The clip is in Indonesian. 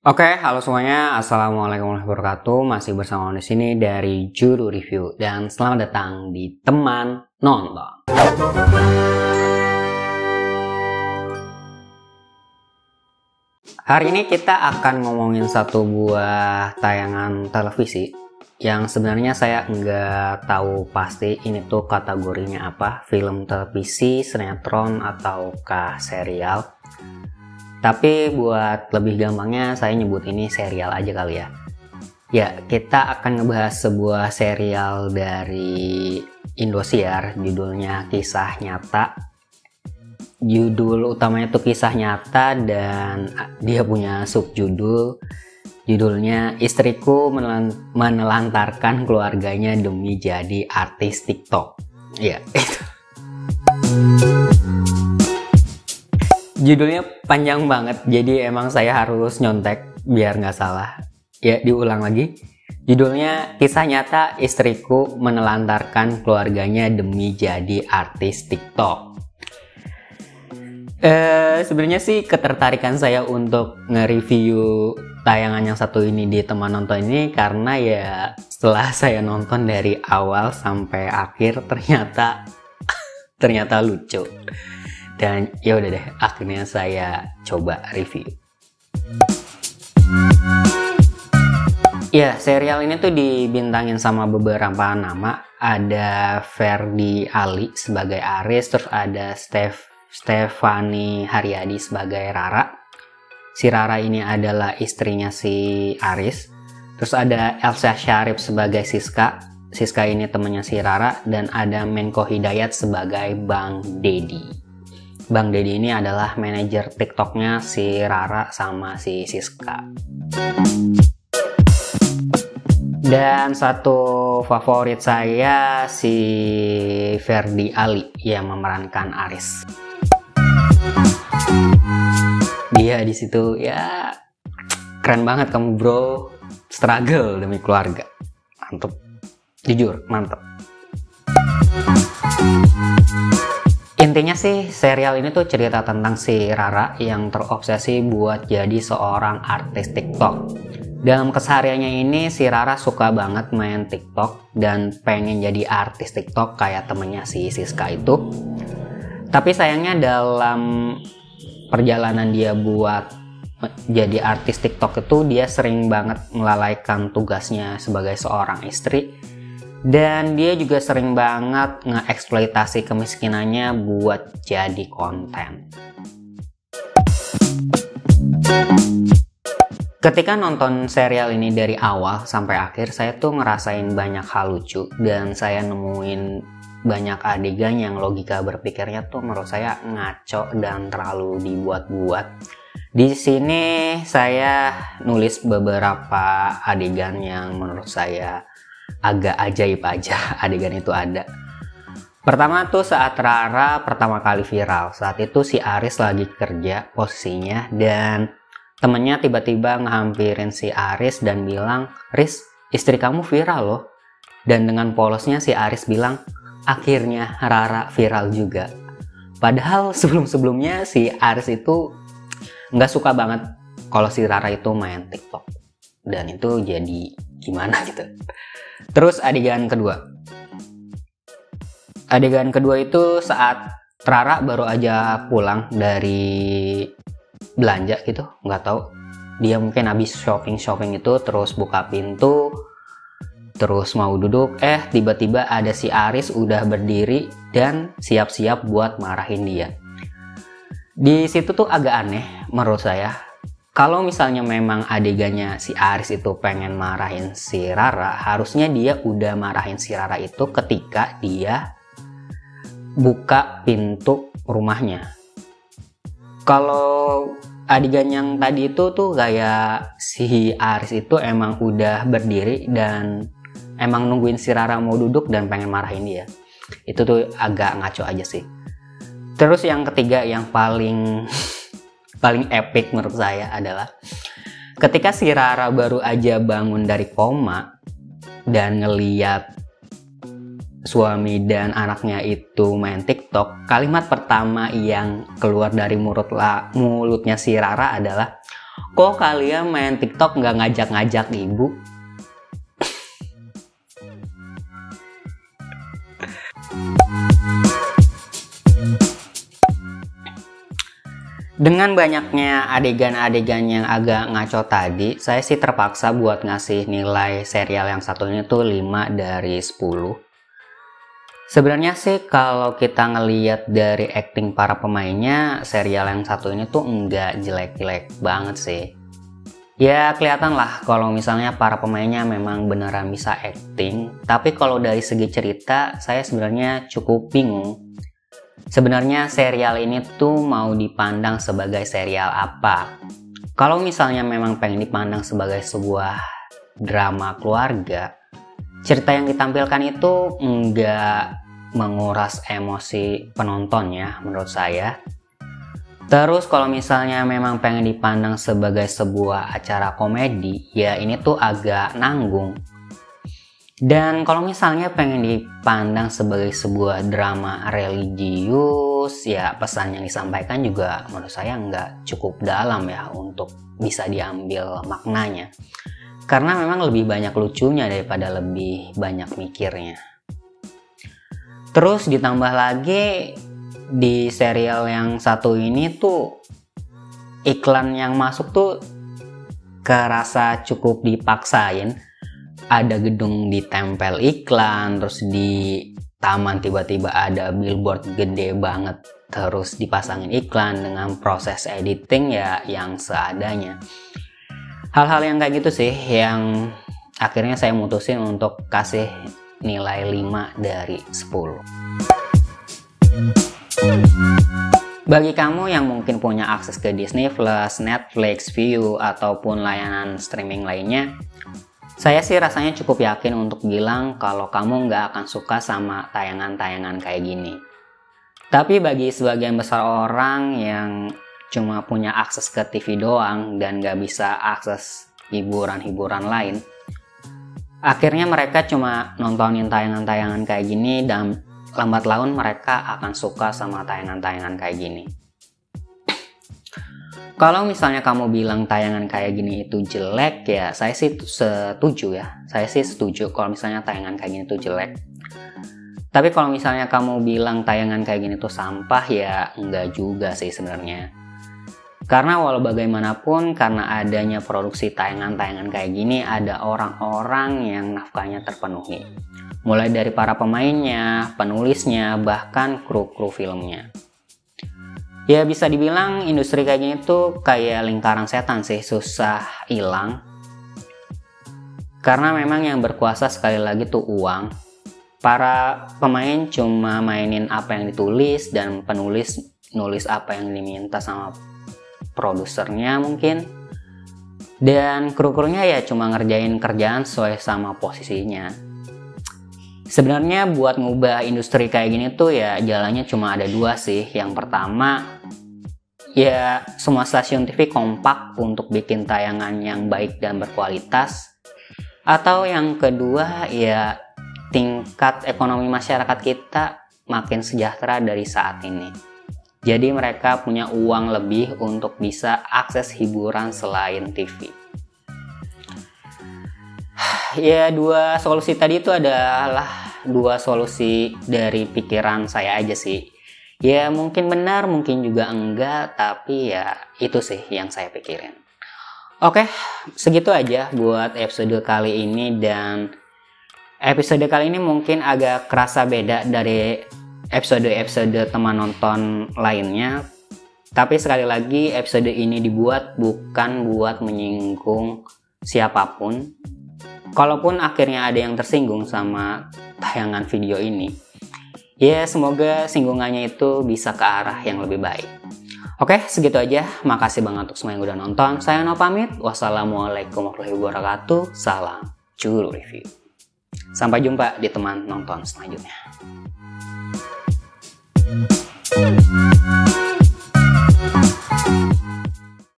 Oke, halo semuanya. Assalamualaikum warahmatullahi wabarakatuh. Masih bersama di sini dari Juru Review dan selamat datang di Teman Nonton. Hari ini kita akan ngomongin satu buah tayangan televisi yang sebenarnya saya nggak tahu pasti ini tuh kategorinya apa, film televisi, sinetron, ataukah serial. Tapi buat lebih gampangnya saya nyebut ini serial aja kali ya. Ya, kita akan ngebahas sebuah serial dari Indosiar, judulnya Kisah Nyata. Judul utamanya tuh Kisah Nyata dan dia punya subjudul, judulnya Istriku Menelantarkan Keluarganya Demi Jadi Artis TikTok. Ya, itu. Judulnya panjang banget, jadi emang saya harus nyontek biar nggak salah. Ya, diulang lagi. Judulnya Kisah Nyata Istriku Menelantarkan Keluarganya Demi Jadi Artis TikTok. Sebenarnya sih ketertarikan saya untuk nge-review tayangan yang satu ini di Teman Nonton ini karena ya setelah saya nonton dari awal sampai akhir ternyata lucu. Dan ya udah deh, akhirnya saya coba review. Ya, serial ini tuh dibintangin sama beberapa nama. Ada Ferdy Ali sebagai Aris, terus ada Stefani Haryadi sebagai Rara. Si Rara ini adalah istrinya si Aris. Terus ada Elsa Syarif sebagai Siska. Siska ini temannya si Rara. Dan ada Menko Hidayat sebagai Bang Dedi. Bang Dedi ini adalah manajer TikToknya si Rara sama si Siska. Dan satu favorit saya si Ferdy Ali yang memerankan Aris. Dia di situ ya keren banget kamu bro, struggle demi keluarga. Mantep, jujur mantep. Intinya sih serial ini tuh cerita tentang si Rara yang terobsesi buat jadi seorang artis TikTok. Dalam kesehariannya ini si Rara suka banget main TikTok dan pengen jadi artis TikTok kayak temennya si Siska itu. Tapi sayangnya dalam perjalanan dia buat jadi artis TikTok itu dia sering banget melalaikan tugasnya sebagai seorang istri. Dan dia juga sering banget ngeeksploitasi kemiskinannya buat jadi konten. Ketika nonton serial ini dari awal sampai akhir, saya tuh ngerasain banyak hal lucu. Dan saya nemuin banyak adegan yang logika berpikirnya tuh menurut saya ngaco dan terlalu dibuat-buat. Di sini saya nulis beberapa adegan yang menurut saya agak ajaib aja adegan itu ada. Pertama tuh saat Rara pertama kali viral. Saat itu si Aris lagi kerja posisinya dan temennya tiba-tiba ngehampirin si Aris dan bilang, "Riz, istri kamu viral loh." Dan dengan polosnya si Aris bilang, "Akhirnya Rara viral juga." Padahal sebelum-sebelumnya si Aris itu nggak suka banget kalau si Rara itu main TikTok. Dan itu jadi gimana gitu. Terus adegan kedua. Adegan kedua itu saat Rara baru aja pulang dari belanja gitu, nggak tahu. Dia mungkin habis shopping itu, terus buka pintu, terus mau duduk, tiba-tiba ada si Aris udah berdiri dan siap-siap buat marahin dia. Di situ tuh agak aneh menurut saya. Kalau misalnya memang adegannya si Aris itu pengen marahin si Rara, harusnya dia udah marahin si Rara itu ketika dia buka pintu rumahnya. Kalau adegan yang tadi itu tuh kayak si Aris itu emang udah berdiri dan emang nungguin si Rara mau duduk dan pengen marahin dia. Itu tuh agak ngaco aja sih. Terus yang ketiga yang paling epic menurut saya adalah ketika si Rara baru aja bangun dari koma dan ngeliat suami dan anaknya itu main TikTok, kalimat pertama yang keluar dari mulutnya si Rara adalah, Kok kalian main TikTok nggak ngajak-ngajak ibu? Dengan banyaknya adegan-adegan yang agak ngaco tadi, saya sih terpaksa buat ngasih nilai serial yang satu ini tuh 5 dari 10. Sebenarnya sih kalau kita ngeliat dari acting para pemainnya, serial yang satu ini tuh enggak jelek-jelek banget sih. Ya kelihatan lah kalau misalnya para pemainnya memang beneran bisa acting, tapi kalau dari segi cerita saya sebenarnya cukup bingung. Sebenarnya serial ini tuh mau dipandang sebagai serial apa? Kalau misalnya memang pengen dipandang sebagai sebuah drama keluarga, cerita yang ditampilkan itu enggak menguras emosi penontonnya menurut saya. Terus kalau misalnya memang pengen dipandang sebagai sebuah acara komedi, ya ini tuh agak nanggung. Dan kalau misalnya pengen dipandang sebagai sebuah drama religius, ya pesan yang disampaikan juga menurut saya nggak cukup dalam ya untuk bisa diambil maknanya. Karena memang lebih banyak lucunya daripada lebih banyak mikirnya. Terus ditambah lagi di serial yang satu ini tuh iklan yang masuk tuh kerasa cukup dipaksain. Ada gedung ditempel iklan, terus di taman tiba-tiba ada billboard gede banget, terus dipasangin iklan dengan proses editing ya yang seadanya. Hal-hal yang kayak gitu sih yang akhirnya saya mutusin untuk kasih nilai 5 dari 10. Bagi kamu yang mungkin punya akses ke Disney Plus, Netflix, Viu, ataupun layanan streaming lainnya, saya sih rasanya cukup yakin untuk bilang kalau kamu nggak akan suka sama tayangan-tayangan kayak gini. Tapi bagi sebagian besar orang yang cuma punya akses ke TV doang dan nggak bisa akses hiburan-hiburan lain, akhirnya mereka cuma nontonin tayangan-tayangan kayak gini dan lambat laun mereka akan suka sama tayangan-tayangan kayak gini. Kalau misalnya kamu bilang tayangan kayak gini itu jelek, ya saya sih setuju ya. Saya sih setuju kalau misalnya tayangan kayak gini itu jelek. Tapi kalau misalnya kamu bilang tayangan kayak gini tuh sampah, ya enggak juga sih sebenarnya. Karena walau bagaimanapun, karena adanya produksi tayangan-tayangan kayak gini, ada orang-orang yang nafkahnya terpenuhi. Mulai dari para pemainnya, penulisnya, bahkan kru-kru filmnya. Ya bisa dibilang industri kayak gini tuh kayak lingkaran setan sih, susah hilang. Karena memang yang berkuasa sekali lagi tuh uang. Para pemain cuma mainin apa yang ditulis dan penulis nulis apa yang diminta sama produsernya mungkin. Dan kru-krunya ya cuma ngerjain kerjaan sesuai sama posisinya. Sebenarnya buat ngubah industri kayak gini tuh ya jalannya cuma ada dua sih. Yang pertama, ya semua stasiun TV kompak untuk bikin tayangan yang baik dan berkualitas. Atau yang kedua, ya tingkat ekonomi masyarakat kita makin sejahtera dari saat ini. Jadi mereka punya uang lebih untuk bisa akses hiburan selain TV. Ya dua solusi tadi itu adalah dua solusi dari pikiran saya aja sih. Ya mungkin benar, mungkin juga enggak, tapi ya itu sih yang saya pikirin. Oke, segitu aja buat episode kali ini, dan episode kali ini mungkin agak kerasa beda dari episode-episode teman nonton lainnya. Tapi sekali lagi episode ini dibuat bukan buat menyinggung siapapun. Kalaupun akhirnya ada yang tersinggung sama tayangan video ini, ya semoga singgungannya itu bisa ke arah yang lebih baik. Oke, segitu aja. Makasih banget untuk semua yang udah nonton. Saya No pamit. Wassalamualaikum warahmatullahi wabarakatuh. Salam Curu Review. Sampai jumpa di teman nonton selanjutnya.